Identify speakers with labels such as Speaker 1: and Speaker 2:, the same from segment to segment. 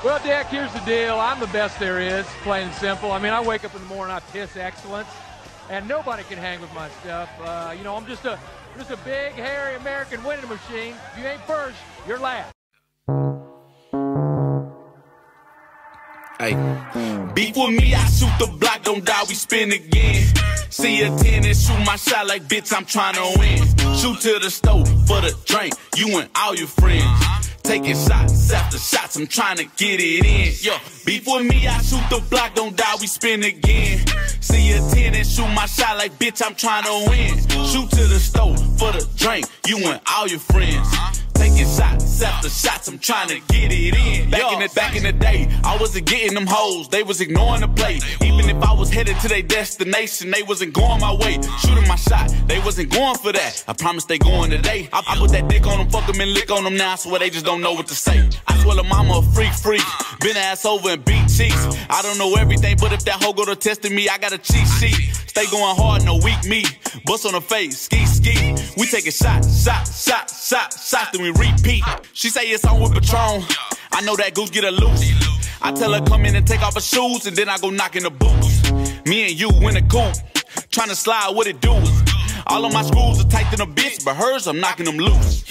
Speaker 1: Well, Dick, here's the deal. I'm the best there is, plain and simple. I mean, I wake up in the morning, I piss excellence, and nobody can hang with my stuff. I'm just a big, hairy American winning machine. If you ain't first, you're last.
Speaker 2: Hey, beef with me, I shoot the block, don't die, we spin again. See a 10 and shoot my shot like, bitch, I'm trying to win. Shoot to the stove for the drink, you and all your friends. Taking shots after shots, I'm trying to get it in. Yo, beef with me, I shoot the block, don't die, we spin again. See a 10 and shoot my shot like, bitch, I'm trying to win. Shoot to the stove for the drink, you and all your friends. Taking shots after shots, I'm trying to get it in. Back in the day, I wasn't getting them hoes, they was ignoring the play. Even if I was headed to their destination, they wasn't going my way. Shooting my shot, they wasn't going for that. I promise they going today. I put that dick on them, fuck them and lick on them now, I swear they just don't know what to say. I swear the mama a freak. Been ass over and beat cheeks. I don't know everything, but if that hoe go to testing me, I got a cheat sheet. Stay going hard, no weak me. Bust on the face, ski. We taking shots, then we repeat. She say it's on with Patron. I know that goose get her loose. I tell her come in and take off her shoes, and then I go knock in the boots. Me and you in the coupe, trying to slide what it do. All of my screws are tight than a bitch, but hers, I'm knocking them loose.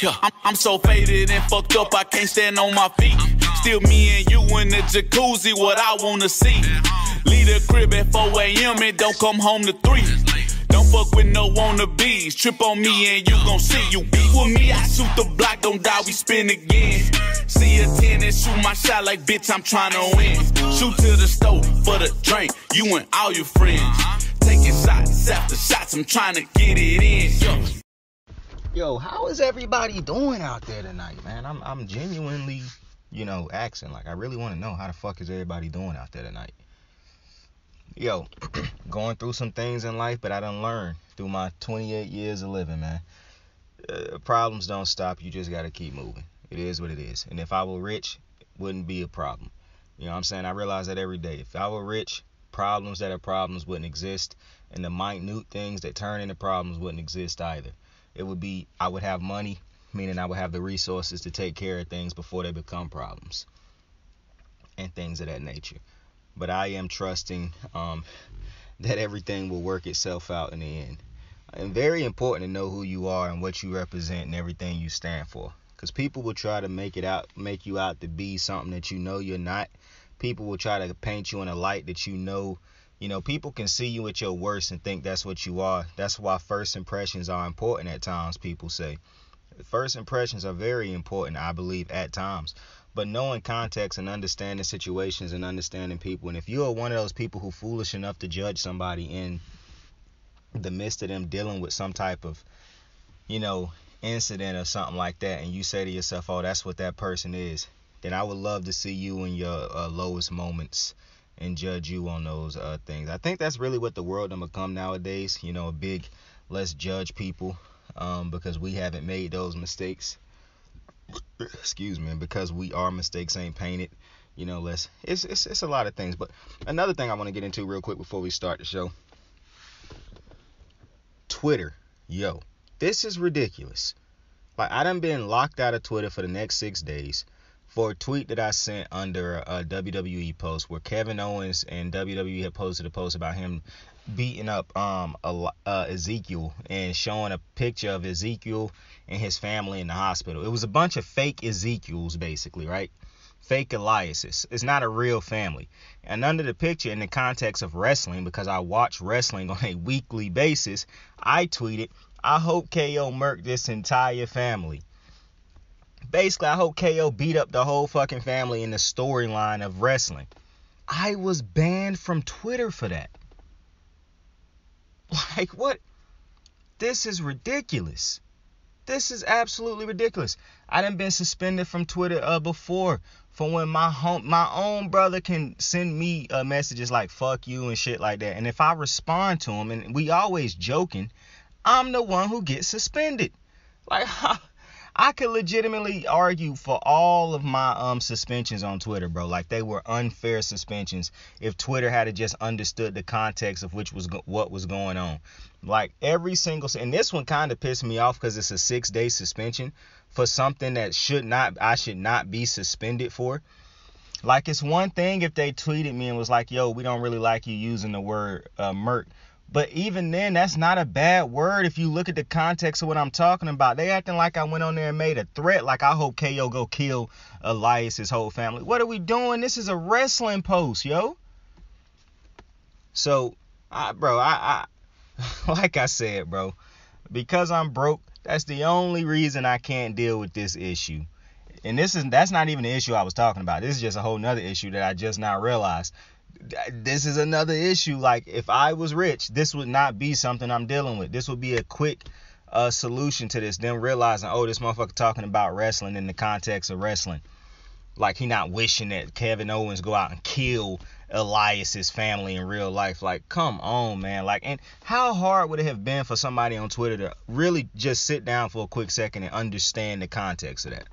Speaker 2: I'm so faded and fucked up, I can't stand on my feet. Still me and you in the jacuzzi, what I wanna see. Leave the crib at 4 a.m. and don't come home to 3. Don't fuck with no wannabes. Trip on me and you gon' see. You beef with me, I shoot the block, don't die, we spin again. See a 10 and shoot my shot like, bitch, I'm trying to win. Shoot to the stove for the drink, you and all your friends. Taking shots after shots, I'm trying to get it in.
Speaker 3: Yo, how is everybody doing out there tonight, man? I'm genuinely, asking. Like, I really want to know how the fuck is everybody doing out there tonight. Yo, going through some things in life, but I done learned through my 28 years of living, man. Problems don't stop. You just got to keep moving. It is what it is. And if I were rich, it wouldn't be a problem. You know what I'm saying? I realize that every day. If I were rich, problems that are problems wouldn't exist. And the minute things that turn into problems wouldn't exist either. It would be, I would have money, meaning I would have the resources to take care of things before they become problems. And things of that nature. But I am trusting that everything will work itself out in the end. And very important to know who you are and what you represent and everything you stand for. Because people will try to make you out to be something that you know you're not. People will try to paint you in a light that you know, people can see you at your worst and think that's what you are. That's why first impressions are important at times, people say. First impressions are very important, I believe, at times. But knowing context and understanding situations and understanding people. And if you are one of those people who foolish enough to judge somebody in the midst of them dealing with some type of, incident or something like that, and you say to yourself, oh, that's what that person is, then I would love to see you in your lowest moments and judge you on those things. I think that's really what the world has become nowadays. A big let's judge people because we haven't made those mistakes. Excuse me, because our mistakes ain't painted. It's a lot of things. But another thing I want to get into real quick before we start the show. Twitter. Yo, this is ridiculous. Like, I done been locked out of Twitter for the next 6 days for a tweet that I sent under a WWE post where Kevin Owens and WWE had posted a post about him beating up Ezekiel and showing a picture of Ezekiel and his family in the hospital. It was a bunch of fake Ezekiels, basically, right? Fake Eliases. It's not a real family. And under the picture, in the context of wrestling, because I watch wrestling on a weekly basis, I tweeted, I hope KO murked this entire family. Basically, I hope KO beat up the whole fucking family in the storyline of wrestling. I was banned from Twitter for that. Like, what? This is ridiculous. This is absolutely ridiculous. I done been suspended from Twitter before for when my own brother can send me messages like fuck you and shit like that. And if I respond to him, and we always joking, I'm the one who gets suspended. Like, I could legitimately argue for all of my suspensions on Twitter, bro. Like, they were unfair suspensions if Twitter had just understood the context of what was going on. Like, every single, and this one kind of pissed me off because it's a 6-day suspension for something that I should not be suspended for. Like, it's one thing if they tweeted me and was like, yo, we don't really like you using the word Merc. But even then, that's not a bad word if you look at the context of what I'm talking about. They acting like I went on there and made a threat, like I hope KO go kill Elias's whole family. What are we doing? This is a wrestling post, yo. So, bro, like I said, bro, because I'm broke, that's the only reason I can't deal with this issue. And that's not even the issue I was talking about. This is just a whole nother issue that I just now realized. This is another issue. Like, if I was rich, this would not be something I'm dealing with. This would be a quick solution to this. Them realizing, oh, this motherfucker talking about wrestling in the context of wrestling. Like, he not wishing that Kevin Owens go out and kill Elias's family in real life. Like, come on, man. Like, and how hard would it have been for somebody on Twitter to really just sit down for a quick second and understand the context of that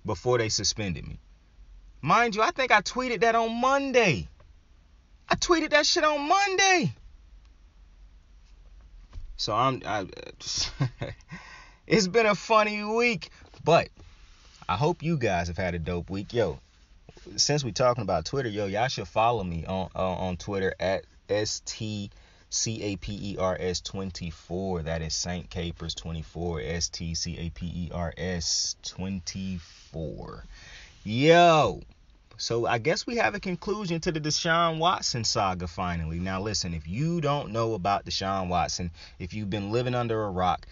Speaker 3: before they suspended me? Mind you, I think I tweeted that on Monday. I tweeted that shit on Monday. So it's been a funny week, but I hope you guys have had a dope week. Yo, since we talking about Twitter, yo, y'all should follow me on Twitter at STCAPERS24. That is St. Capers 24. STCAPERS 24. Yo. So I guess we have a conclusion to the Deshaun Watson saga finally. Now listen, if you don't know about Deshaun Watson, if you've been living under a rock,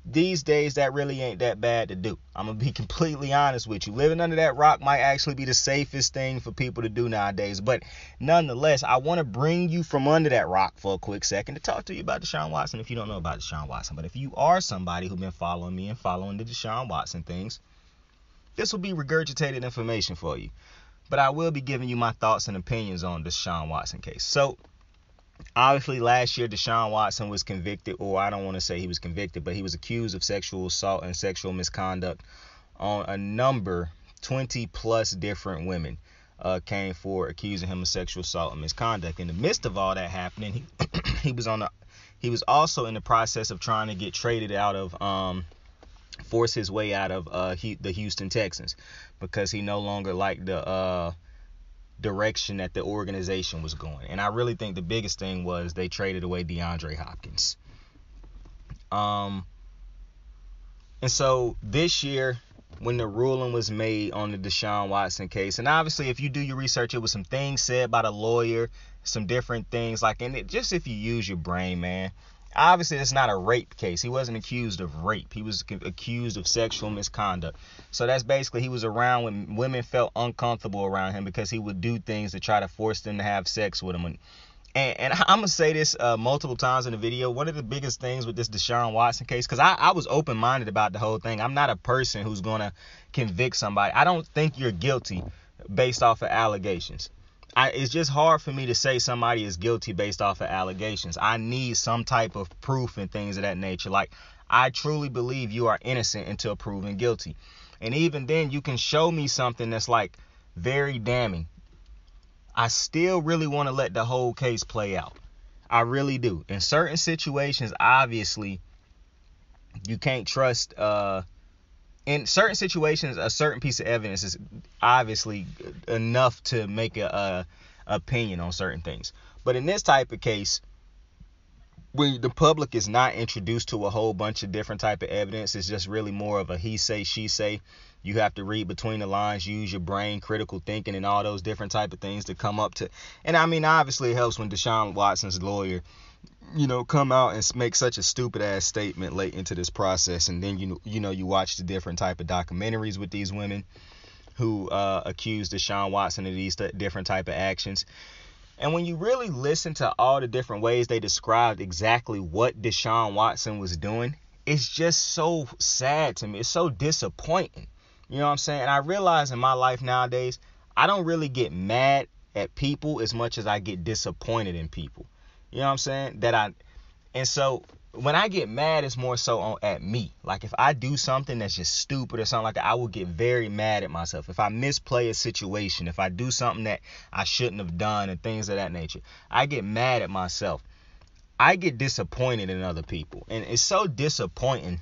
Speaker 3: these days that really ain't that bad to do. I'm going to be completely honest with you. Living under that rock might actually be the safest thing for people to do nowadays. But nonetheless, I want to bring you from under that rock for a quick second to talk to you about Deshaun Watson if you don't know about Deshaun Watson. But if you are somebody who's been following me and following the Deshaun Watson things, this will be regurgitated information for you. But I will be giving you my thoughts and opinions on the Deshaun Watson case. So, obviously, last year, Deshaun Watson was convicted, or I don't want to say he was convicted, but he was accused of sexual assault and sexual misconduct on a number, 20-plus different women came forward accusing him of sexual assault and misconduct. In the midst of all that happening, he was also in the process of trying to get traded out of force his way out of the Houston Texans because he no longer liked the direction that the organization was going. And I really think the biggest thing was they traded away DeAndre Hopkins. And so this year, when the ruling was made on the Deshaun Watson case, and obviously if you do your research, it was some things said by the lawyer, some different things, like, and it, just if you use your brain, man. Obviously, it's not a rape case. He wasn't accused of rape. He was accused of sexual misconduct. So that's basically he was around when women felt uncomfortable around him because he would do things to try to force them to have sex with him. And I'm going to say this multiple times in the video. One of the biggest things with this Deshaun Watson case, because I was open-minded about the whole thing. I'm not a person who's going to convict somebody. I don't think you're guilty based off of allegations. It's just hard for me to say somebody is guilty based off of allegations. I need some type of proof and things of that nature. Like, I truly believe you are innocent until proven guilty. And even then, you can show me something that's like very damning. I still really want to let the whole case play out. I really do. In certain situations, obviously, you can't trust in certain situations, a certain piece of evidence is obviously enough to make a opinion on certain things. But in this type of case, when the public is not introduced to a whole bunch of different type of evidence, it's just really more of a he say, she say. You have to read between the lines, use your brain, critical thinking, and all those different type of things to come up to. And I mean, obviously it helps when Deshaun Watson's lawyer, come out and make such a stupid ass statement late into this process, and then you watch the different type of documentaries with these women who accuse Deshaun Watson of these different type of actions. And when you really listen to all the different ways they described exactly what Deshaun Watson was doing, it's just so sad to me. It's so disappointing. You know what I'm saying? And I realize in my life nowadays, I don't really get mad at people as much as I get disappointed in people. You know what I'm saying? And so when I get mad, it's more so at me. Like if I do something that's just stupid or something like that, I will get very mad at myself. If I misplay a situation, if I do something that I shouldn't have done and things of that nature, I get mad at myself. I get disappointed in other people. And it's so disappointing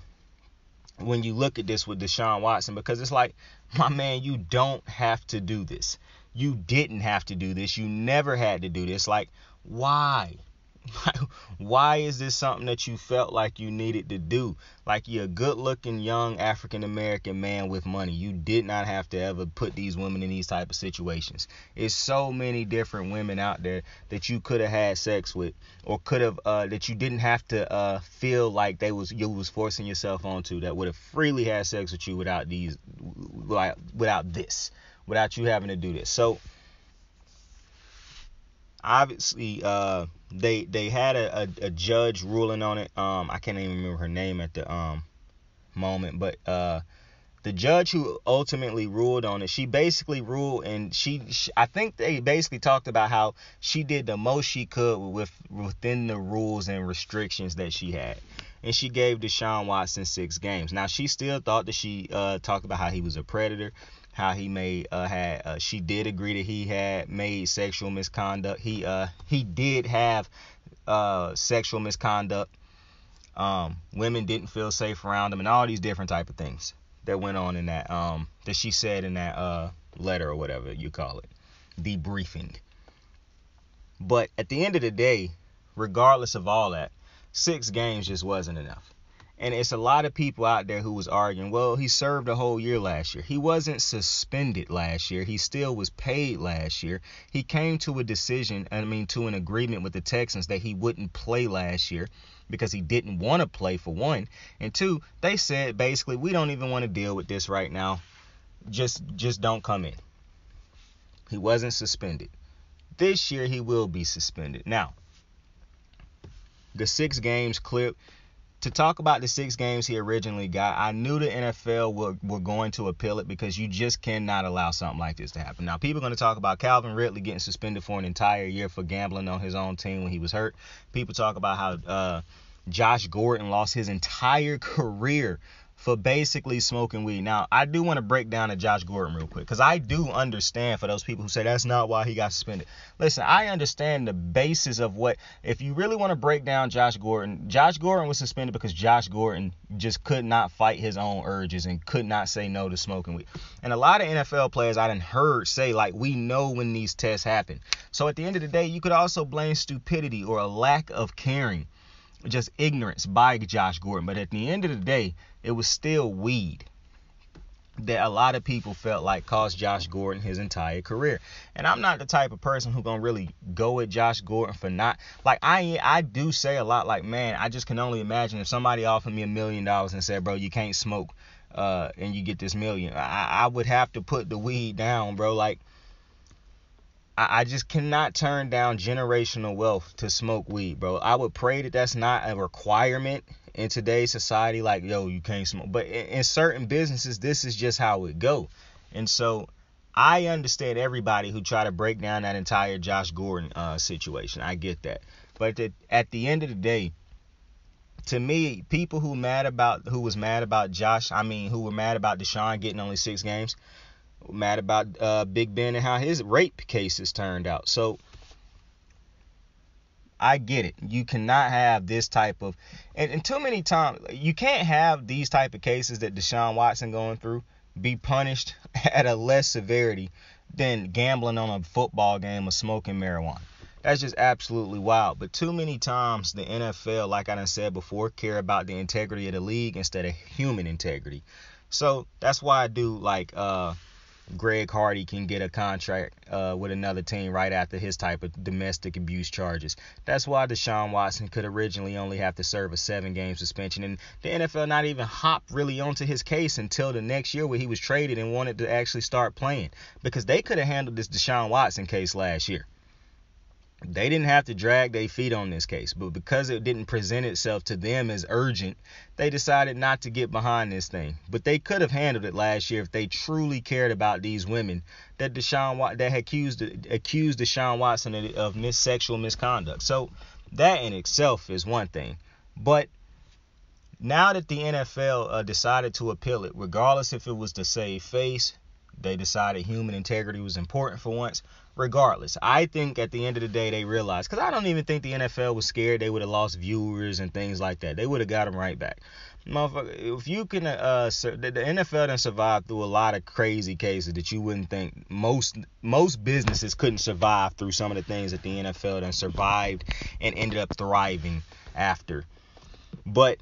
Speaker 3: when you look at this with Deshaun Watson, because it's like, my man, you don't have to do this. You didn't have to do this. You never had to do this. Like, why? Why is this something that you felt like you needed to do? Like, you're a good-looking young African-American man with money. You did not have to ever put these women in these type of situations. It's so many different women out there that you could have had sex with, or could have that you didn't have to feel like you was forcing yourself onto, that would have freely had sex with you without this, without you having to do this. So obviously, they had a judge ruling on it. I can't even remember her name at the moment, but the judge who ultimately ruled on it, she basically ruled, and I think they basically talked about how she did the most she could within the rules and restrictions that she had. And she gave Deshaun Watson 6 games. Now, she still thought that she talked about how he was a predator, how he she did agree that he had made sexual misconduct. He did have sexual misconduct. Women didn't feel safe around him, and all these different type of things that went on in that that she said in that letter, or whatever you call it, debriefing. But at the end of the day, regardless of all that, 6 games just wasn't enough. And it's a lot of people out there who was arguing, well, he served a whole year last year. He wasn't suspended last year. He still was paid last year. He came to a decision, to an agreement with the Texans that he wouldn't play last year because he didn't want to play, for one. And 2, they said basically, we don't even want to deal with this right now. Just don't come in. He wasn't suspended. This year he will be suspended. Now, the 6 games clip. To talk about the 6 games he originally got, I knew the NFL were going to appeal it, because you just cannot allow something like this to happen. Now, people are going to talk about Calvin Ridley getting suspended for an entire year for gambling on his own team when he was hurt. People talk about how Josh Gordon lost his entire career for basically smoking weed. Now, I do want to break down to Josh Gordon real quick, because I do understand for those people who say that's not why he got suspended. Listen, I understand the basis of what, if you really want to break down Josh Gordon was suspended because Josh Gordon just could not fight his own urges and could not say no to smoking weed. And a lot of NFL players I done heard say, like, we know when these tests happen. So at the end of the day, you could also blame stupidity or a lack of caring, just ignorance by Josh Gordon. But at the end of the day, it was still weed that a lot of people felt like cost Josh Gordon his entire career. And I'm not the type of person who gonna really go at Josh Gordon for not, like, I do say a lot, like, man, I just can only imagine if somebody offered me $1 million and said, bro, you can't smoke and you get this $1 million. I would have to put the weed down, bro. Like, I just cannot turn down generational wealth to smoke weed, bro. I would pray that that's not a requirement in today's society. Like, yo, you can't smoke. But in certain businesses, this is just how it go. And so I understand everybody who try to break down that entire Josh Gordon situation. I get that. But at the end of the day, to me, people who were mad about Deshaun getting only 6 games, mad about Big Ben and how his rape cases turned out. So I get it. You cannot have this type of, and too many times you can't have these type of cases that Deshaun Watson going through be punished at a less severity than gambling on a football game or smoking marijuana. That's just absolutely wild. But too many times the NFL, like I done said before, care about the integrity of the league instead of human integrity. So that's why I do like Greg Hardy can get a contract with another team right after his type of domestic abuse charges. That's why Deshaun Watson could originally only have to serve a 7-game suspension, and the NFL not even hopped really onto his case until the next year where he was traded and wanted to actually start playing, because they could have handled this Deshaun Watson case last year. They didn't have to drag their feet on this case, but because it didn't present itself to them as urgent, they decided not to get behind this thing. But they could have handled it last year if they truly cared about these women that had accused Deshaun Watson of sexual misconduct. So that in itself is one thing. But now that the NFL decided to appeal it, regardless if it was to save face, they decided human integrity was important for once. Regardless, I think at the end of the day they realized, because I don't even think the NFL was scared they would have lost viewers and things like that. They would have got them right back. Motherfucker, if you can, the NFL done survived through a lot of crazy cases that you wouldn't think most businesses couldn't survive through some of the things that the NFL done survived and ended up thriving after. But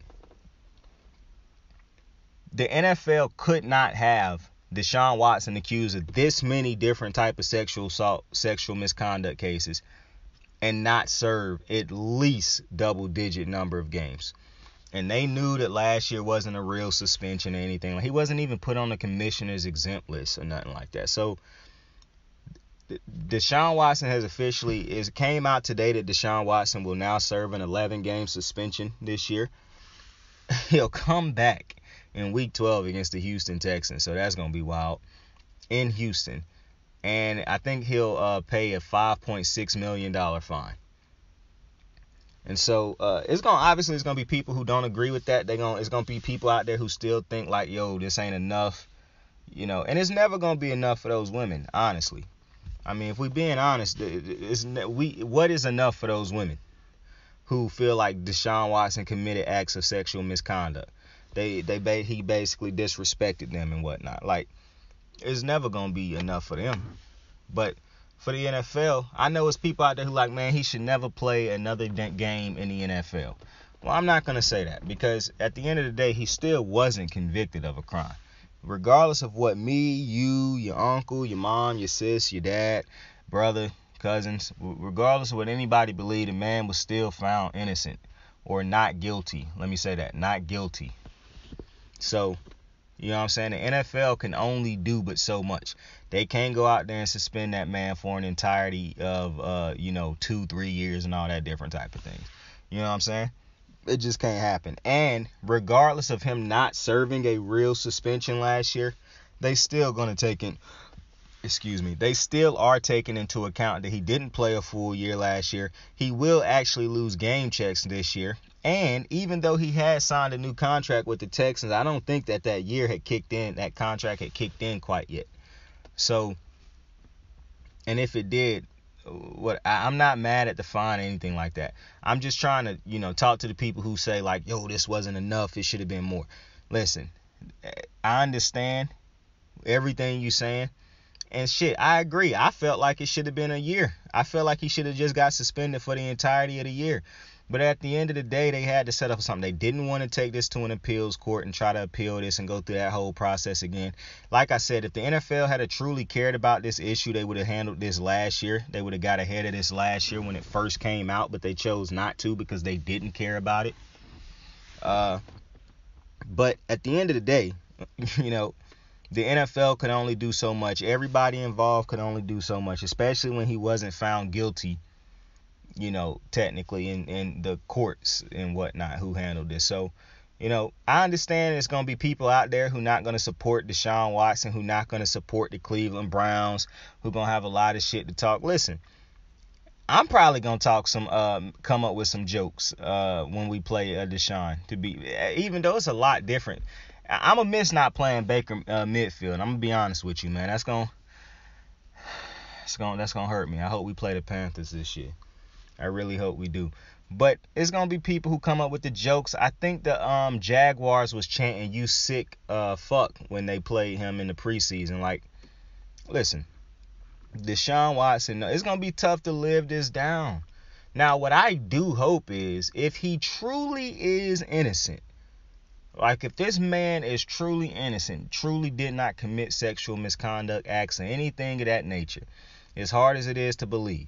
Speaker 3: the NFL could not have Deshaun Watson accused of this many different type of sexual assault, sexual misconduct cases and not serve at least double-digit number of games. And they knew that last year wasn't a real suspension or anything. He wasn't even put on the commissioner's exempt list or nothing like that. So Deshaun Watson has officially, it came out today that Deshaun Watson will now serve an 11-game suspension this year. He'll come back in week 12 against the Houston Texans. So that's going to be wild in Houston. And I think he'll pay a $5.6 million fine. And so it's gonna be people who don't agree with that. It's gonna be people out there who still think like, yo, this ain't enough, And it's never gonna be enough for those women, honestly. I mean, if we're being honest, what is enough for those women who feel like Deshaun Watson committed acts of sexual misconduct? He basically disrespected them and whatnot. Like, it's never gonna be enough for them. But for the NFL, I know it's people out there who like, man, he should never play another game in the NFL. Well, I'm not going to say that because at the end of the day, he still wasn't convicted of a crime. Regardless of what me, you, your uncle, your mom, your sis, your dad, brother, cousins, regardless of what anybody believed, the man was still found innocent or not guilty. Let me say that, not guilty. So, you know what I'm saying? The NFL can only do but so much. They can't go out there and suspend that man for an entirety of, 2-3 years and all that different type of things. You know what I'm saying? It just can't happen. And regardless of him not serving a real suspension last year, they still going to take in, they still are taking into account that he didn't play a full year last year. He will actually lose game checks this year. And even though he had signed a new contract with the Texans, I don't think that year had kicked in, that contract had kicked in quite yet. So, and if it did, I'm not mad at the fine or anything like that. I'm just trying to, talk to the people who say like, yo, this wasn't enough, it should have been more. Listen, I understand everything you're saying. And shit, I agree. I felt like it should have been a year. I felt like he should have just got suspended for the entirety of the year. But at the end of the day, they had to set up something. They didn't want to take this to an appeals court and try to appeal this and go through that whole process again. Like I said, if the NFL had truly cared about this issue, they would have handled this last year. They would have got ahead of this last year when it first came out, but they chose not to because they didn't care about it. But at the end of the day, the NFL could only do so much. Everybody involved could only do so much, especially when he wasn't found guilty, technically in the courts and whatnot who handled this. So, I understand there's going to be people out there who not going to support Deshaun Watson, who not going to support the Cleveland Browns, who going to have a lot of shit to talk. Listen, I'm probably going to come up with some jokes when we play Deshaun, even though it's a lot different. I'm going to miss not playing Baker midfield. I'm going to be honest with you, man. That's going to hurt me. I hope we play the Panthers this year. I really hope we do. But it's going to be people who come up with the jokes. I think the Jaguars was chanting, "You sick fuck," when they played him in the preseason. Like, listen, Deshaun Watson, it's going to be tough to live this down. Now, what I do hope is if he truly is innocent, like if this man is truly innocent, truly did not commit sexual misconduct acts or anything of that nature, as hard as it is to believe,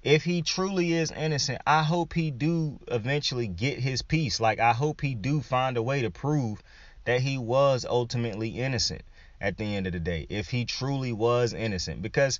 Speaker 3: if he truly is innocent, I hope he do eventually get his peace. Like, I hope he do find a way to prove that he was ultimately innocent at the end of the day, if he truly was innocent. Because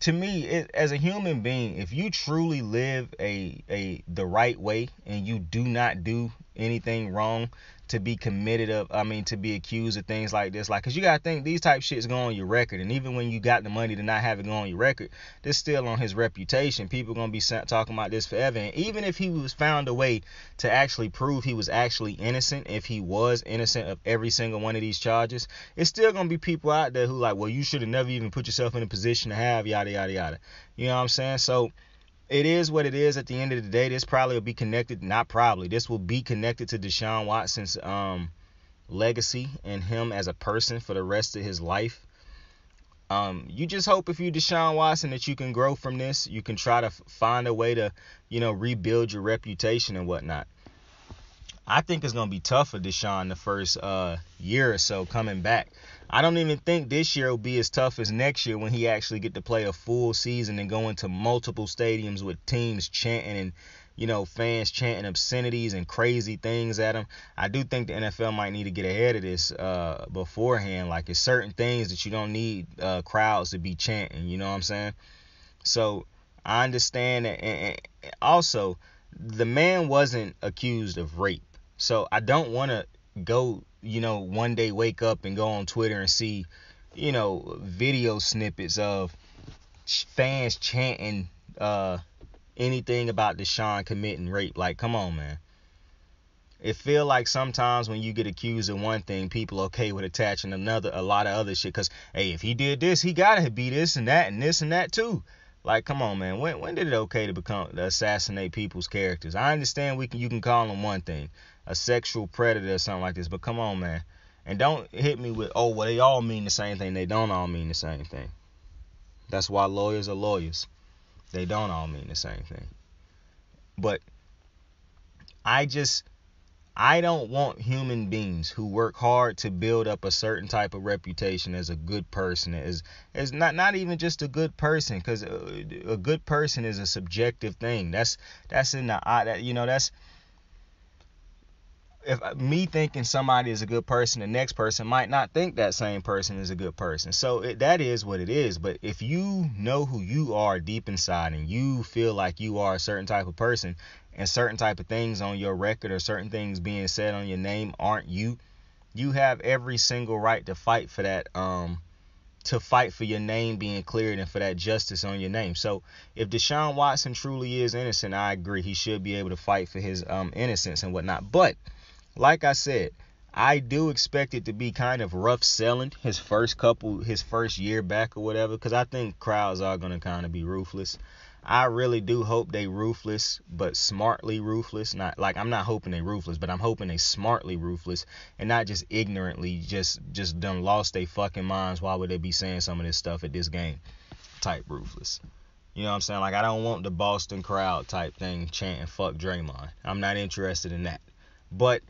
Speaker 3: to me, as a human being, if you truly live the right way and you do not do anything wrong to be to be accused of things like this, because you gotta think these type shits go on your record, and even when you got the money to not have it go on your record, this still on his reputation. People gonna be talking about this forever. And even if he was found a way to actually prove he was actually innocent, if he was innocent of every single one of these charges, it's still gonna be people out there who like, well, you should have never even put yourself in a position to have yada yada yada. You know what I'm saying? So it is what it is at the end of the day. This probably will be connected, not probably, this will be connected to Deshaun Watson's legacy and him as a person for the rest of his life. You just hope if you Deshaun Watson that you can grow from this. You can try to find a way to, rebuild your reputation and whatnot. I think it's going to be tough for Deshaun the first year or so coming back. I don't even think this year will be as tough as next year when he actually get to play a full season and go into multiple stadiums with teams chanting and, fans chanting obscenities and crazy things at him. I do think the NFL might need to get ahead of this beforehand. Like, it's certain things that you don't need crowds to be chanting, you know what I'm saying? So I understand that. And also, the man wasn't accused of rape. So I don't want to go, one day wake up and go on Twitter and see, video snippets of fans chanting anything about Deshaun committing rape. Like, come on, man. It feel like sometimes when you get accused of one thing, people okay with attaching a lot of other shit. Because, hey, if he did this, he got to be this and that and this and that too. Like, come on, man. When did it okay to assassinate people's characters? I understand you can call them one thing, a sexual predator or something like this, but come on, man. And don't hit me with, oh, well, they all mean the same thing. They don't all mean the same thing. That's why lawyers are lawyers. They don't all mean the same thing. But I don't want human beings who work hard to build up a certain type of reputation as a good person, as not even just a good person, because a good person is a subjective thing. That's in the eye. That's if me thinking somebody is a good person, the next person might not think that same person is a good person. So that is what it is. But if you know who you are deep inside and you feel like you are a certain type of person and certain type of things on your record or certain things being said on your name aren't you, you have every single right to fight for that, to fight for your name being cleared and for that justice on your name. So if Deshaun Watson truly is innocent, I agree. He should be able to fight for his innocence and whatnot. But like I said, I do expect it to be kind of rough selling his first year back or whatever, because I think crowds are going to kind of be ruthless. I really do hope they ruthless, but smartly ruthless. Not like I'm not hoping they ruthless, but I'm hoping they smartly ruthless and not just ignorantly just done lost their fucking minds. Why would they be saying some of this stuff at this game type ruthless? You know what I'm saying? Like, I don't want the Boston crowd type thing chanting fuck Draymond. I'm not interested in that. But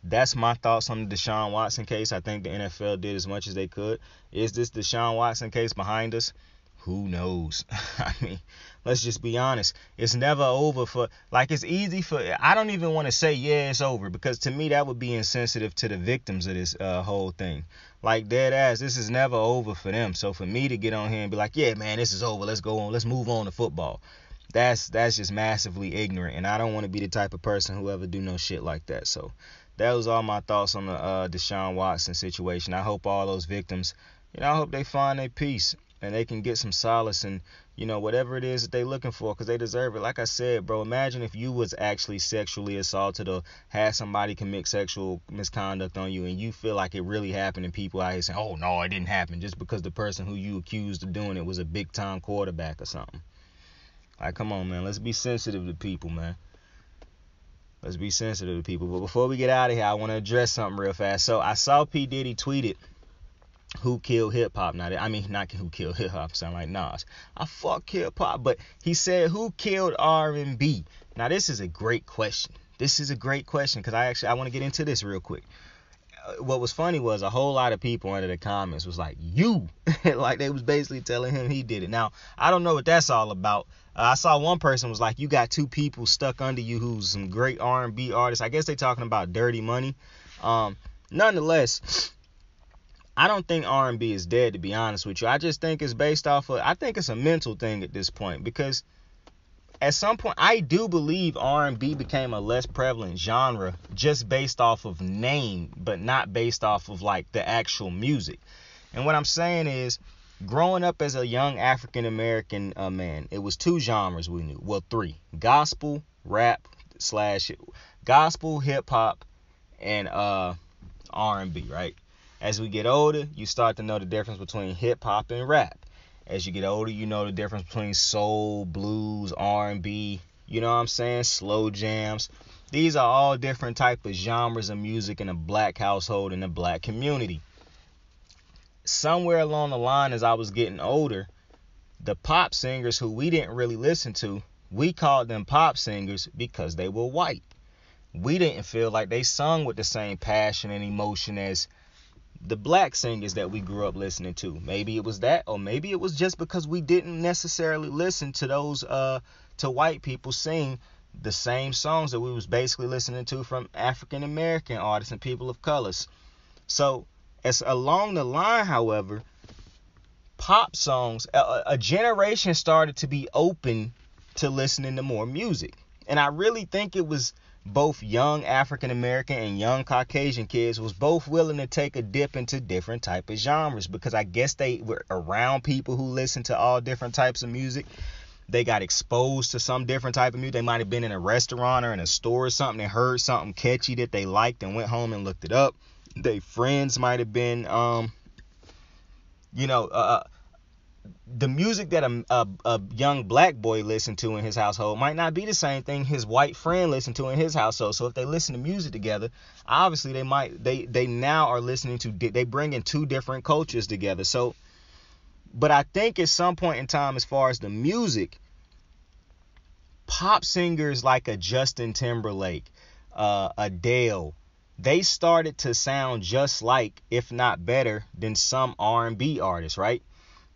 Speaker 3: that's my thoughts on the Deshaun Watson case. I think the NFL did as much as they could. Is this Deshaun Watson case behind us? Who knows? I mean, let's just be honest. It's never over for, like, it's easy for, I don't even want to say, yeah, it's over, because to me that would be insensitive to the victims of this whole thing. Like, dead ass, this is never over for them. So for me to get on here and be like, yeah, man, this is over. Let's go on. Let's move on to football. That's just massively ignorant. And I don't want to be the type of person who ever do no shit like that. So that was all my thoughts on the Deshaun Watson situation. I hope all those victims, I hope they find their peace and they can get some solace and, whatever it is that they're looking for, because they deserve it. Like I said, bro, imagine if you was actually sexually assaulted or had somebody commit sexual misconduct on you and you feel like it really happened and people out here saying, oh, no, it didn't happen, just because the person who you accused of doing it was a big-time quarterback or something. Like, come on, man. Let's be sensitive to people, man. Let's be sensitive to people. But before we get out of here, I want to address something real fast. So I saw P. Diddy tweeted, who killed hip-hop? Now, I mean, not who killed hip-hop, sound like Nas. I fuck hip-hop, but he said, who killed R&B? Now, this is a great question. Because I want to get into this real quick. What was funny was a whole lot of people under the comments was like, you. Like, they was basically telling him he did it. Now, I don't know what that's all about. I saw one person was like, you got two people stuck under you who's some great R&B artists. I guess they talking about Dirty Money. Nonetheless, I don't think R&B is dead, to be honest with you. I just think it's based off of, I think it's a mental thing at this point, because at some point, I do believe R&B became a less prevalent genre just based off of name, but not based off of, like, the actual music. And what I'm saying is, growing up as a young African-American man, it was two genres we knew. Well, three. Gospel, rap, gospel, hip-hop, and R&B, right? As we get older, you start to know the difference between hip-hop and rap. As you get older, you know the difference between soul, blues, R&B, you know what I'm saying, slow jams. These are all different type of genres of music in a black household, in the black community. Somewhere along the line, as I was getting older, the pop singers who we didn't really listen to, we called them pop singers because they were white. We didn't feel like they sung with the same passion and emotion as the black singers that we grew up listening to. Maybe it was that, or maybe it was just because we didn't necessarily listen to those to white people sing the same songs that we was basically listening to from African American artists and people of colors. So as along the line, however, pop songs, a generation started to be open to listening to more music. And I really think it was both young African American and young Caucasian kids was both willing to take a dip into different type of genres, because I guess they were around people who listen to all different types of music. They got exposed to some different type of music. They might have been in a restaurant or in a store or something and heard something catchy that they liked and went home and looked it up. Their friends might have been the music that a young black boy listened to in his household might not be the same thing his white friend listened to in his household. So if they listen to music together, obviously they now are listening to, they bring in two different cultures together. So, but I think at some point in time, as far as the music, pop singers like a Justin Timberlake, Adele, they started to sound just like, if not better than, some R&B artists, right?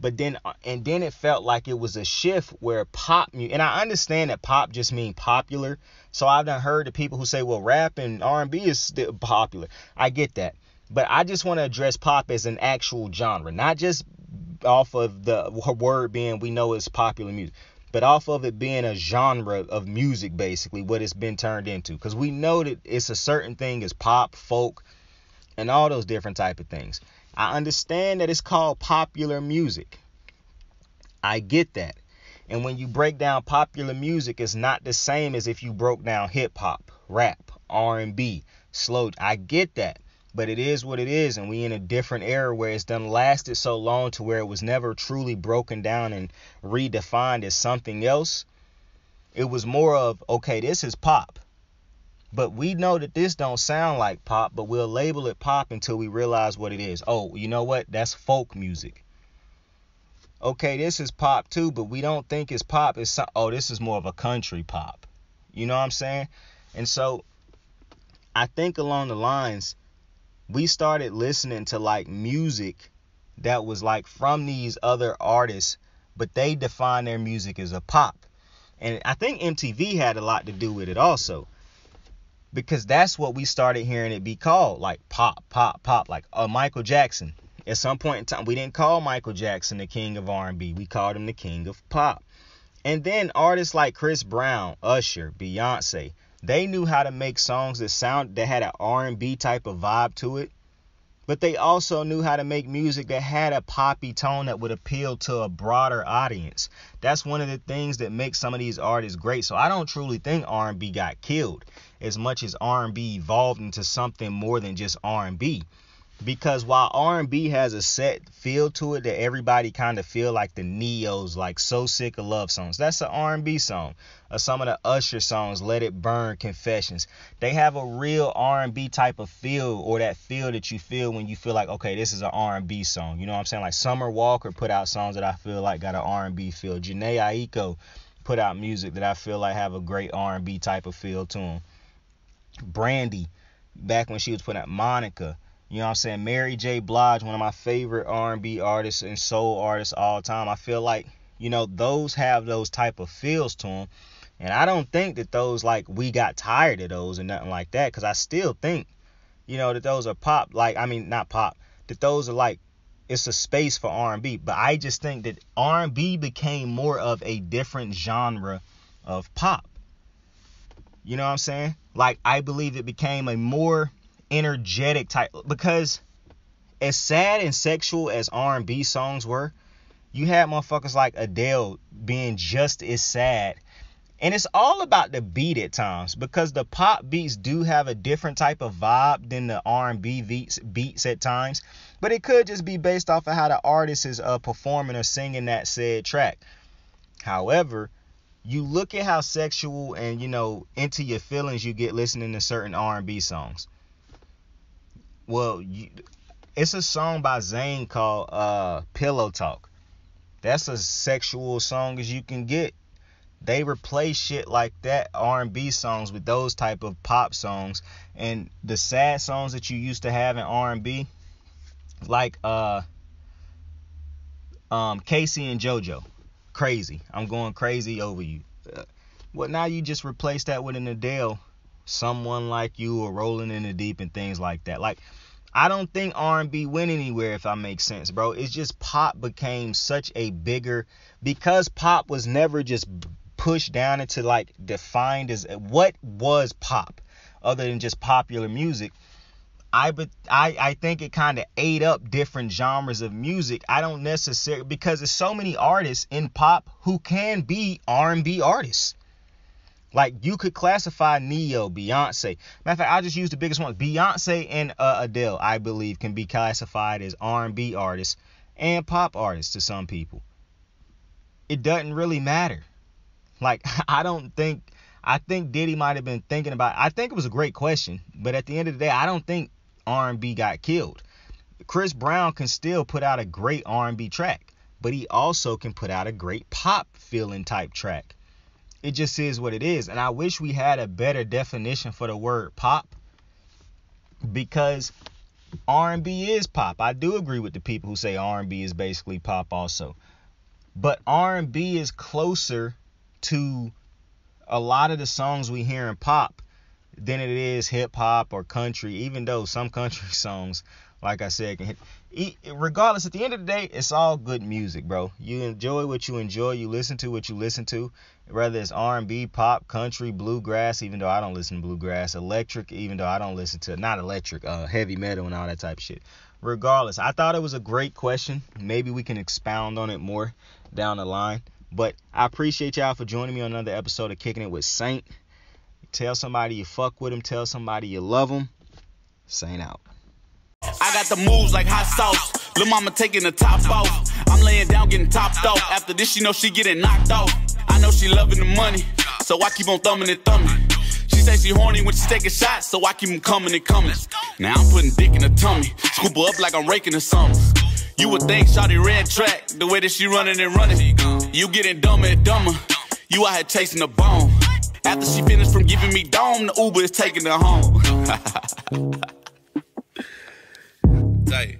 Speaker 3: But then it felt like it was a shift where pop, and I understand that pop just means popular. So I've done heard the people who say, well, rap and R&B is still popular. I get that. But I just want to address pop as an actual genre, not just off of the word being, we know it's popular music, but off of it being a genre of music, basically what it's been turned into. Because we know that it's a certain thing as pop, folk, and all those different type of things. I understand that it's called popular music. I get that. And when you break down popular music, it's not the same as if you broke down hip hop, rap, R&B, slow. I get that. But it is what it is. And we in a different era where it's done lasted so long to where it was never truly broken down and redefined as something else. It was more of, okay, this is pop. But we know that this don't sound like pop, but we'll label it pop until we realize what it is. Oh, you know what? That's folk music. Okay, this is pop too, but we don't think it's pop. It's this is more of a country pop. You know what I'm saying? And so I think along the lines, we started listening to like music that was like from these other artists, but they define their music as a pop. And I think MTV had a lot to do with it also. Because that's what we started hearing it be called, like pop, pop, pop, like Michael Jackson. At some point in time, we didn't call Michael Jackson the king of R&B. We called him the king of pop. And then artists like Chris Brown, Usher, Beyonce, they knew how to make songs that had an R&B type of vibe to it. But they also knew how to make music that had a poppy tone that would appeal to a broader audience. That's one of the things that makes some of these artists great. So I don't truly think R&B got killed as much as R&B evolved into something more than just R&B. Because while R&B has a set feel to it that everybody kind of feel like the Neos, like So Sick of Love songs, that's an R&B song. Or some of the Usher songs, Let It Burn, Confessions, they have a real R&B type of feel, or that feel that you feel when you feel like, okay, this is an R&B song. You know what I'm saying? Like Summer Walker put out songs that I feel like got an R&B feel. Jhené Aiko put out music that I feel like have a great R&B type of feel to them. Brandy, back when she was putting out Monica, you know what I'm saying? Mary J. Blige, one of my favorite R&B artists and soul artists all time. I feel like, you know, those have those type of feels to them. And I don't think that those, like, we got tired of those or nothing like that. Because I still think, you know, that those are pop. Like, I mean, not pop. That those are like, it's a space for R&B. But I just think that R&B became more of a different genre of pop. You know what I'm saying? Like, I believe it became a more energetic type, because as sad and sexual as R&B songs were, you had motherfuckers like Adele being just as sad. And it's all about the beat at times, because the pop beats do have a different type of vibe than the R&B beats at times. But it could just be based off of how the artist is performing or singing that said track. However, you look at how sexual and, into your feelings you get listening to certain R&B songs. Well, it's a song by Zayn called Pillow Talk. That's as sexual song as you can get. They replace shit like that, R&B songs, with those type of pop songs. And the sad songs that you used to have in R&B, like Casey and JoJo, Crazy, I'm going crazy over you. Well, now you just replace that with an Adele, Someone Like You, or Rolling in the Deep, and things like that. Like, I don't think R&B went anywhere, if I make sense, bro. It's just pop became such a bigger, because pop was never just pushed down into like defined as what was pop other than just popular music. I think it kind of ate up different genres of music. I don't necessarily, because there's so many artists in pop who can be R&B artists. Like, you could classify Neo, Beyonce. Matter of fact, I'll just use the biggest one. Beyonce and Adele, I believe, can be classified as R&B artists and pop artists to some people. It doesn't really matter. Like, I think Diddy might have been thinking about, I think it was a great question, but at the end of the day, I don't think R&B got killed. Chris Brown can still put out a great R&B track, but he also can put out a great pop feeling type track. It just is what it is. And I wish we had a better definition for the word pop, because R&B is pop. I do agree with the people who say R&B is basically pop also. But R&B is closer to a lot of the songs we hear in pop than it is hip hop or country, even though some country songs, like I said, can hit. Regardless, at the end of the day, it's all good music, bro. You enjoy what you enjoy. You listen to what you listen to, whether it's R&B, pop, country, bluegrass, even though I don't listen to bluegrass, electric, even though I don't listen to, not electric, heavy metal and all that type of shit. Regardless, I thought it was a great question. Maybe we can expound on it more down the line. But I appreciate y'all for joining me on another episode of Kicking It with Saint. Tell somebody you fuck with them. Tell somebody you love them. Saint out.
Speaker 2: I got the moves like hot sauce. Lil' mama taking the top off. I'm laying down getting topped off. After this, she know she getting knocked off. I know she loving the money, so I keep on thumbing and thumbing. She say she horny when she taking shots, so I keep them coming and coming. Now I'm putting dick in her tummy. Scoop her up like I'm raking or something. You would think shawty red track, the way that she running and running. You getting dumber and dumber. You out here chasing the bone. After she finished from giving me dome, the Uber is taking her home. Tight.